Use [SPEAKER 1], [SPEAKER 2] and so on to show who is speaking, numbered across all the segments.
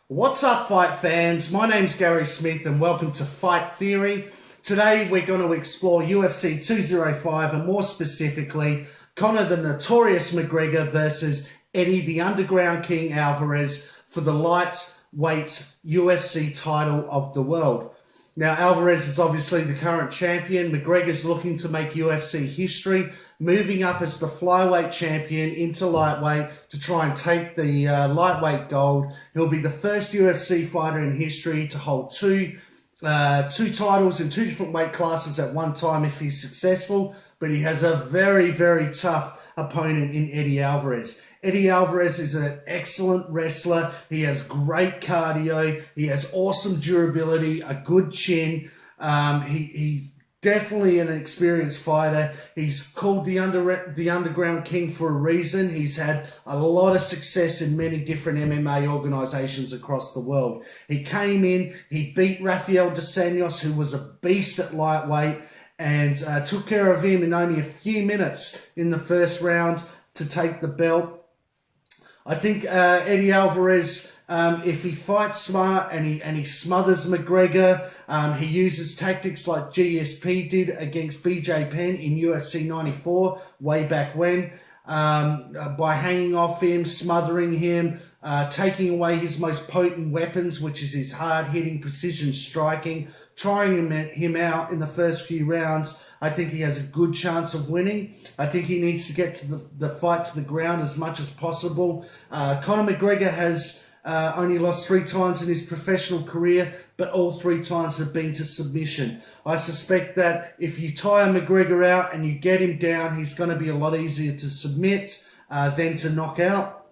[SPEAKER 1] What's up, fight fans? My name's Gary Smith and welcome to Fight Theory. Today we're going to explore UFC 205 and more specifically Conor the Notorious McGregor versus Eddie the Underground King Alvarez for the lightweight UFC title of the world. Now, Alvarez is obviously the current champion. McGregor's looking to make UFC history, moving up as the flyweight champion into lightweight to try and take the lightweight gold. He'll be the first UFC fighter in history to hold two titles in two different weight classes at one time if he's successful, but he has a very, very tough opponent in Eddie Alvarez. Eddie Alvarez is an excellent wrestler. He has great cardio. He has awesome durability, a good chin. He's definitely an experienced fighter. He's called the Underground King for a reason. He's had a lot of success in many different MMA organizations across the world. He came in, he beat Rafael dos Anjos, who was a beast at lightweight, and took care of him in only a few minutes in the first round to take the belt. I think Eddie Alvarez, if he fights smart and he smothers McGregor, he uses tactics like GSP did against BJ Penn in UFC 94 way back when, by hanging off him, smothering him, taking away his most potent weapons, which is his hard-hitting precision striking, trying him out in the first few rounds. I think he has a good chance of winning. I think he needs to get to the fight to the ground as much as possible. Conor McGregor has only lost 3 times in his professional career, but all 3 times have been to submission. I suspect that if you tire McGregor out and you get him down, he's going to be a lot easier to submit than to knock out.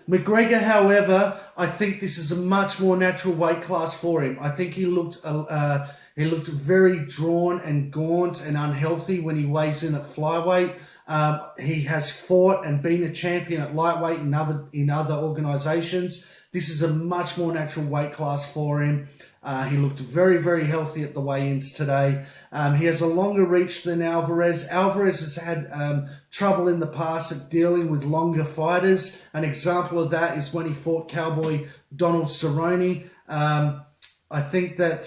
[SPEAKER 1] McGregor, however, I think this is a much more natural weight class for him. I think he looked very drawn and gaunt and unhealthy when he weighs in at flyweight. He has fought and been a champion at lightweight in other organizations. This is a much more natural weight class for him. He looked very, very healthy at the weigh-ins today. He has a longer reach than Alvarez. Alvarez has had trouble in the past at dealing with longer fighters. An example of that is when he fought Cowboy Donald Cerrone. I think that,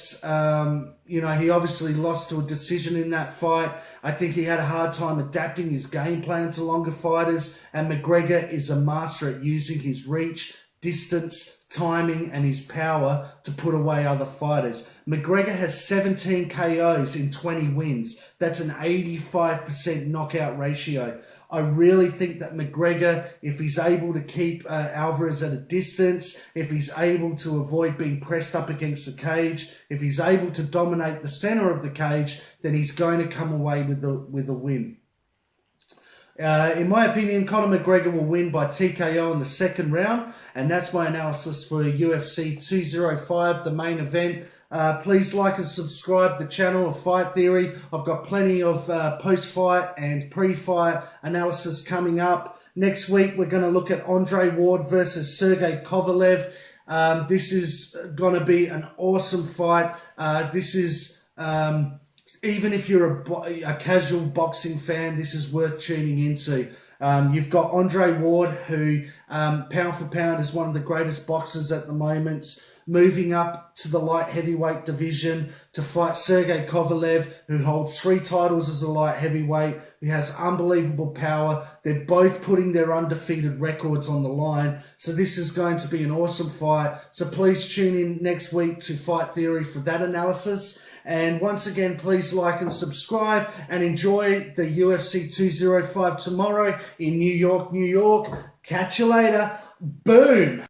[SPEAKER 1] he obviously lost to a decision in that fight. I think he had a hard time adapting his game plan to longer fighters, and McGregor is a master at using his reach, distance, timing, and his power to put away other fighters. McGregor has 17 KOs in 20 wins. That's an 85% knockout ratio. I really think that McGregor, if he's able to keep Alvarez at a distance, if he's able to avoid being pressed up against the cage, if he's able to dominate the center of the cage, then he's going to come away with a win. In my opinion, Conor McGregor will win by TKO in the second round, and that's my analysis for UFC 205, the main event. Please like and subscribe to the channel of Fight Theory. I've got plenty of post-fight and pre-fight analysis coming up. Next week, we're going to look at Andre Ward versus Sergey Kovalev. This is going to be an awesome fight. This is... even if you're a casual boxing fan, this is worth tuning into. You've got Andre Ward, who pound for pound is one of the greatest boxers at the moment, moving up to the light heavyweight division to fight Sergey Kovalev, who holds 3 titles as a light heavyweight, who has unbelievable power. They're both putting their undefeated records on the line. So this is going to be an awesome fight. So please tune in next week to Fight Theory for that analysis. And once again, please like and subscribe and enjoy the UFC 205 tomorrow in New York, New York. Catch you later. Boom.